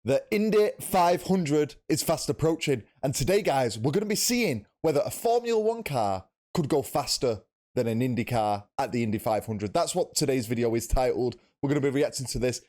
The Indy 500 is fast approaching, and today, guys, we're going to be seeing whether a Formula One car could go faster than an Indy car at the Indy 500. That's what today's video is titled. We're going to be reacting to this.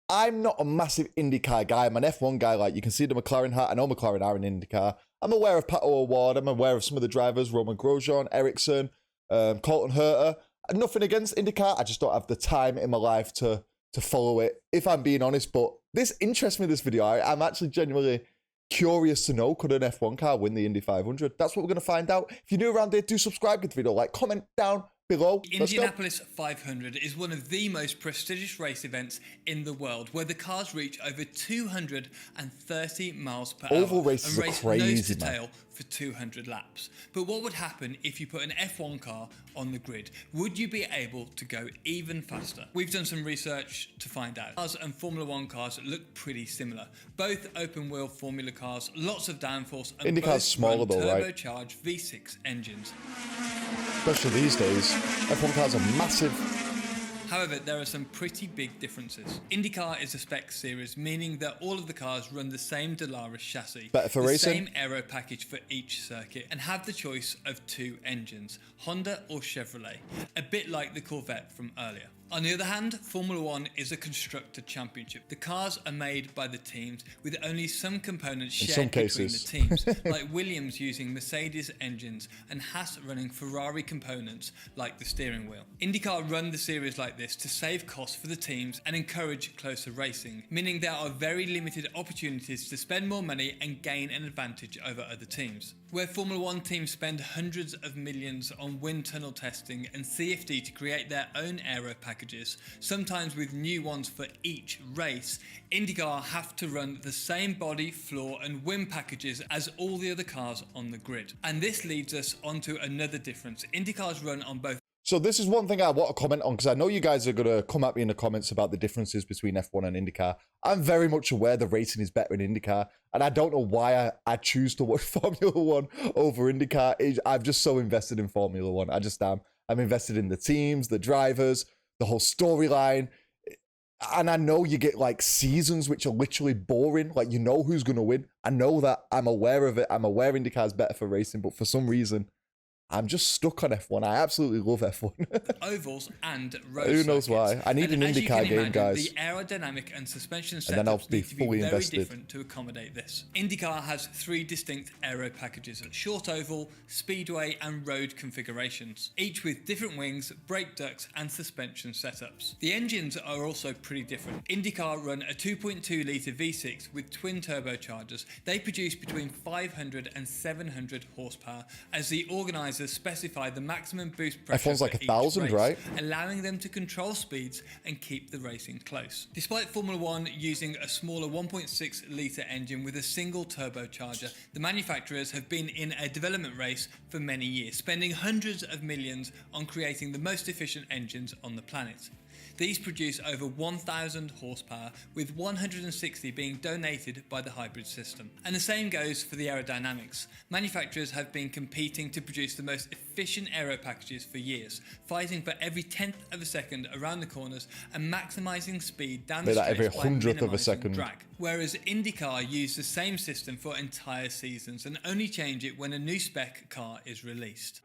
I'm not a massive IndyCar guy. I'm an F1 guy. Like, you can see the McLaren hat. I know McLaren are an IndyCar. I'm aware of Pato O'Ward. I'm aware of some of the drivers, Roman Grosjean, Ericsson, Colton Herta. Nothing against IndyCar. I just don't have the time in my life to follow it, if I'm being honest. But this interests me, this video. I'm actually genuinely curious to know, could an F1 car win the Indy 500? That's what we're going to find out. If you're new around here, do subscribe, give the video a like, comment down below. The Indianapolis 500 is one of the most prestigious race events in the world, where the cars reach over 230 miles per hour Oval races and race are crazy, nose to man. tail for 200 laps. But what would happen if you put an F1 car on the grid? Would you be able to go even faster? We've done some research to find out. Cars and Formula One cars look pretty similar. Both open wheel Formula cars, lots of downforce, and IndyCar's both smaller run though, right? turbocharged V6 engines. Especially these days, F1 cars are massive. However, there are some pretty big differences. IndyCar is a spec series, meaning that all of the cars run the same Dolaris chassis, Better for the racing. same aero package for each circuit, and have the choice of two engines, Honda or Chevrolet, a bit like the Corvette from earlier. On the other hand, Formula One is a constructor championship. The cars are made by the teams, with only some components shared between the teams, like Williams using Mercedes engines and Haas running Ferrari components like the steering wheel. IndyCar run the series like this to save costs for the teams and encourage closer racing, meaning there are very limited opportunities to spend more money and gain an advantage over other teams. Where Formula One teams spend hundreds of millions on wind tunnel testing and CFD to create their own aero packages, sometimes with new ones for each race, IndyCar have to run the same body, floor and wind packages as all the other cars on the grid. And this leads us onto another difference. IndyCars run on both. So this is one thing I want to comment on, because I know you guys are going to come at me in the comments about the differences between F1 and IndyCar. I'm very much aware the racing is better in IndyCar, and I don't know why I choose to watch Formula One over IndyCar. I'm just so invested in Formula One. I just am. I'm invested in the teams, the drivers, the whole storyline. And I know you get like seasons which are literally boring. Like, you know who's going to win. I know that. I'm aware of it. I'm aware IndyCar is better for racing, but for some reason, I'm just stuck on F1. I absolutely love F1. Ovals and road Who knows circuits. why? I need an IndyCar game, guys. The aerodynamic and suspension And then I'll setups be need to be fully very invested. different to accommodate this. IndyCar has three distinct aero packages: short oval, speedway and road configurations, each with different wings, brake ducts and suspension setups. The engines are also pretty different. IndyCar run a 2.2 litre V6 with twin turbochargers. They produce between 500 and 700 horsepower, as the organisers specify the maximum boost pressure F1's like for each 1,000, race, right? allowing them to control speeds and keep the racing close. Despite Formula One using a smaller 1.6 litre engine with a single turbocharger, the manufacturers have been in a development race for many years, spending hundreds of millions on creating the most efficient engines on the planet. These produce over 1,000 horsepower, with 160 being donated by the hybrid system. And the same goes for the aerodynamics. Manufacturers have been competing to produce the most efficient aero packages for years, fighting for every 10th of a second around the corners and maximising speed down the straight every by 100th of a minimising second. drag. Whereas IndyCar use the same system for entire seasons and only change it when a new spec car is released.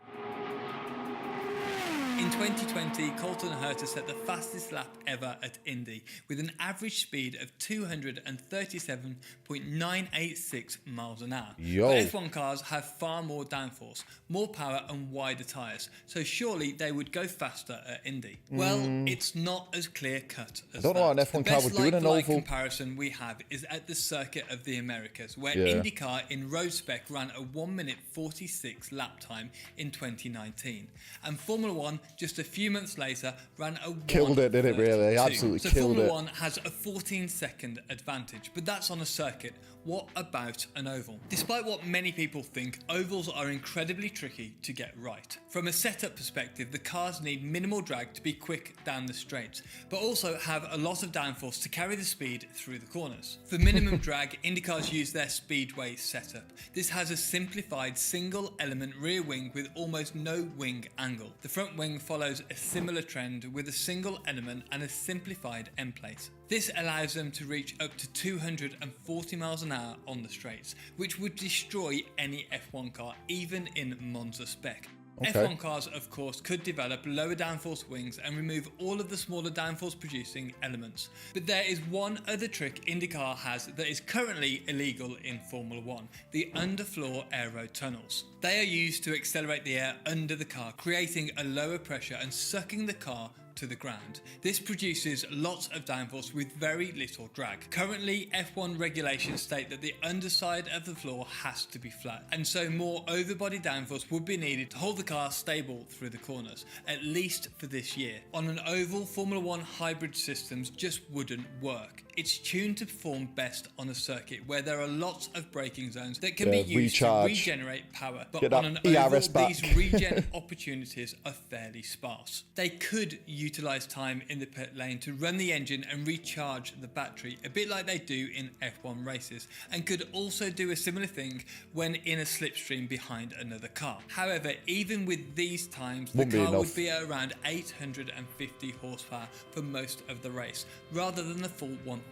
In 2020, Colton Herta set the fastest lap ever at Indy, with an average speed of 237.986 miles an hour. Yo. But F1 cars have far more downforce, more power and wider tyres, so surely they would go faster at Indy. Well, it's not as clear-cut as I don't know what an F1 car would do in an oval. The best comparison we have is at the Circuit of the Americas, where IndyCar in road spec ran a 1 minute 46 lap time in 2019, and Formula One just a few months later ran a Killed it, did it really? 1:32. Absolutely so killed Formula it. One has a 14-second advantage, but that's on a circuit. What about an oval? Despite what many people think, ovals are incredibly tricky to get right. From a setup perspective, the cars need minimal drag to be quick down the straights, but also have a lot of downforce to carry the speed through the corners. For minimum drag, IndyCars use their speedway setup. This has a simplified single element rear wing with almost no wing angle. The front wing follows a similar trend with a single element and a simplified end plate. This allows them to reach up to 240 miles an hour on the straights, which would destroy any F1 car, even in Monza spec. Okay. F1 cars, of course, could develop lower downforce wings and remove all of the smaller downforce producing elements. But there is one other trick IndyCar has that is currently illegal in Formula 1, the underfloor aero tunnels. They are used to accelerate the air under the car, creating a lower pressure and sucking the car to the ground. This produces lots of downforce with very little drag. Currently, F1 regulations state that the underside of the floor has to be flat, and so more overbody downforce would be needed to hold the car stable through the corners, at least for this year. On an oval, Formula 1 hybrid systems just wouldn't work. It's tuned to perform best on a circuit where there are lots of braking zones that can be used to regenerate power, but on an oval, these regen opportunities are fairly sparse. They could utilize time in the pit lane to run the engine and recharge the battery, a bit like they do in F1 races, and could also do a similar thing when in a slipstream behind another car. However, even with these times, the car would be at around 850 horsepower for most of the race, rather than the full 1000.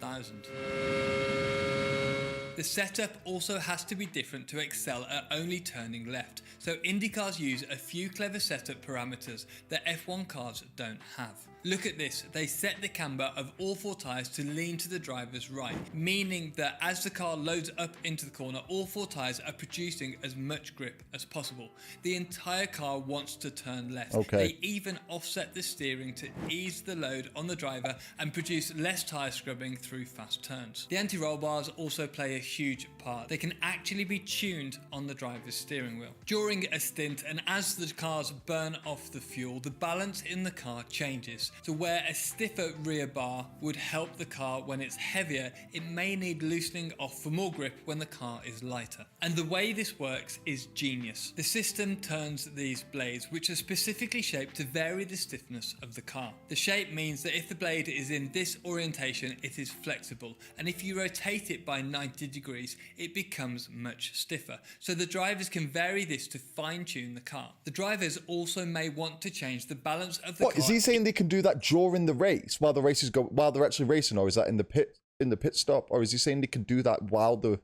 The setup also has to be different to excel at only turning left, so IndyCars use a few clever setup parameters that F1 cars don't have. Look at this, they set the camber of all four tyres to lean to the driver's right, meaning that as the car loads up into the corner, all four tyres are producing as much grip as possible. The entire car wants to turn left. They even offset the steering to ease the load on the driver and produce less tyre scrubbing through fast turns. The anti-roll bars also play a huge part. They can actually be tuned on the driver's steering wheel. During a stint and as the cars burn off the fuel, the balance in the car changes. So where a stiffer rear bar would help the car when it's heavier, it may need loosening off for more grip when the car is lighter. And the way this works is genius. The system turns these blades, which are specifically shaped to vary the stiffness of the car. The shape means that if the blade is in this orientation, it is flexible, and if you rotate it by 90 degrees, it becomes much stiffer. So the drivers can vary this to fine-tune the car. The drivers also may want to change the balance of the car. What, is he saying they can do that during the race while the races go, while they're actually racing, or is that in the pit stop, or is he saying they can do that while they're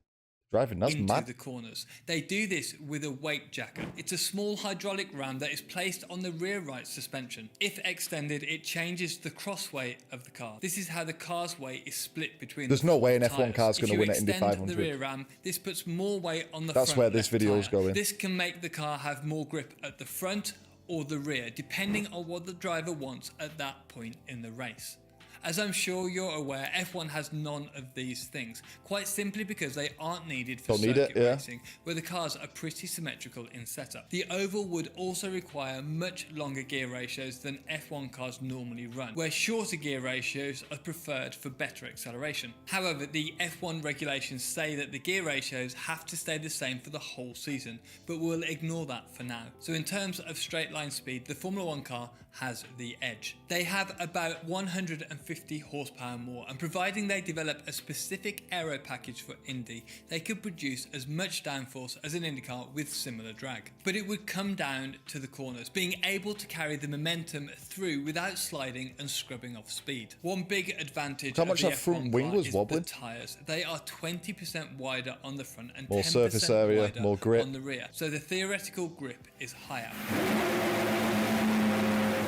driving? That's into mad. The corners. They do this with a weight jacker. It's a small hydraulic ram that is placed on the rear right suspension. If extended, it changes the cross weight of the car. This is how the car's weight is split between. There's no way an F1 car is going to win at Indy 500. If you extend the rear ram, this puts more weight on the front. That's where this video is going. This can make the car have more grip at the front or the rear, depending on what the driver wants at that point in the race. As I'm sure you're aware, F1 has none of these things, quite simply because they aren't needed for circuit racing, where the cars are pretty symmetrical in setup. The oval would also require much longer gear ratios than F1 cars normally run, where shorter gear ratios are preferred for better acceleration. However, the F1 regulations say that the gear ratios have to stay the same for the whole season, but we'll ignore that for now. So in terms of straight line speed, the Formula 1 car has the edge. They have about 150 horsepower more, and providing they develop a specific aero package for Indy, they could produce as much downforce as an IndyCar with similar drag. But it would come down to the corners, being able to carry the momentum through without sliding and scrubbing off speed. One big advantage of the F1 car is the tyres. They are 20% wider on the front and 10% surface area, wider more grip on the rear, so the theoretical grip is higher.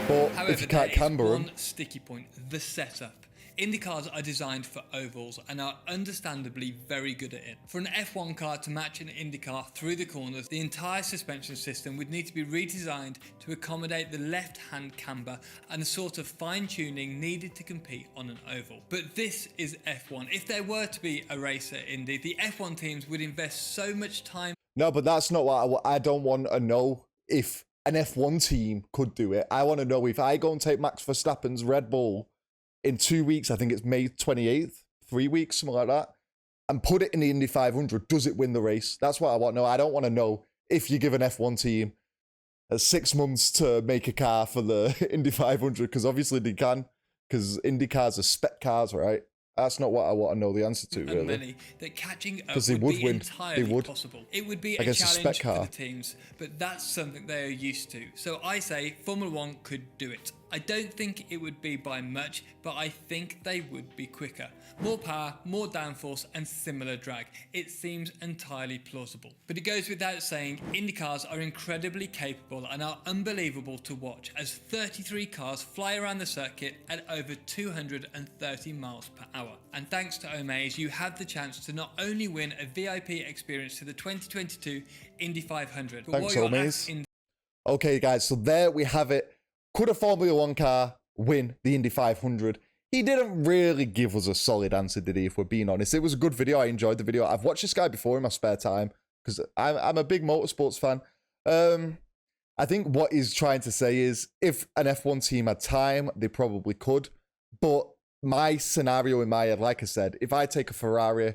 But however, if you can't camber there is one sticky point, the setup. IndyCars are designed for ovals and are understandably very good at it. For an F1 car to match an IndyCar through the corners, the entire suspension system would need to be redesigned to accommodate the left-hand camber and the sort of fine-tuning needed to compete on an oval. But this is F1. If there were to be a race at Indy, the F1 teams would invest so much time. No, but that's not what I don't want to know if an F1 team could do it. I want to know if I go and take Max Verstappen's Red Bull in 2 weeks, I think it's May 28th, 3 weeks, something like that, and put it in the Indy 500, does it win the race? That's what I want to know. I don't want to know if you give an F1 team 6 months to make a car for the Indy 500, because obviously they can, because Indy cars are spec cars, right? That's not what I want to know the answer to, and really. many that catching up Because they would would be win. entirely They would. possible. It would be a Against a spec challenge car. for the teams, but that's something they are used to. So I say Formula One could do it. I don't think it would be by much, but I think they would be quicker. More power, more downforce, and similar drag. It seems entirely plausible. But it goes without saying, IndyCars are incredibly capable and are unbelievable to watch as 33 cars fly around the circuit at over 230 miles per hour. And thanks to Omaze, you have the chance to not only win a VIP experience to the 2022 Indy 500, but Thanks, while you're at Omaze. Okay, guys, so there we have it. Could a Formula One car win the Indy 500? He didn't really give us a solid answer, did he, if we're being honest? It was a good video. I enjoyed the video. I've watched this guy before in my spare time because I'm a big motorsports fan. I think what he's trying to say is if an F1 team had time, they probably could. But my scenario in my head, like I said, if I take a Ferrari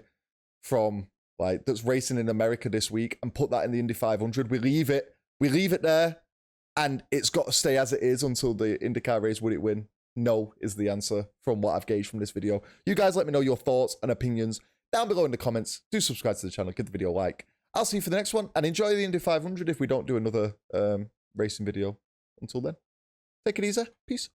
from like that's racing in America this week and put that in the Indy 500, we leave it there. And it's got to stay as it is until the IndyCar race. Would it win? No is the answer from what I've gauged from this video. You guys let me know your thoughts and opinions down below in the comments. Do subscribe to the channel. Give the video a like. I'll see you for the next one. And enjoy the Indy 500 if we don't do another racing video. Until then, take it easy. Peace.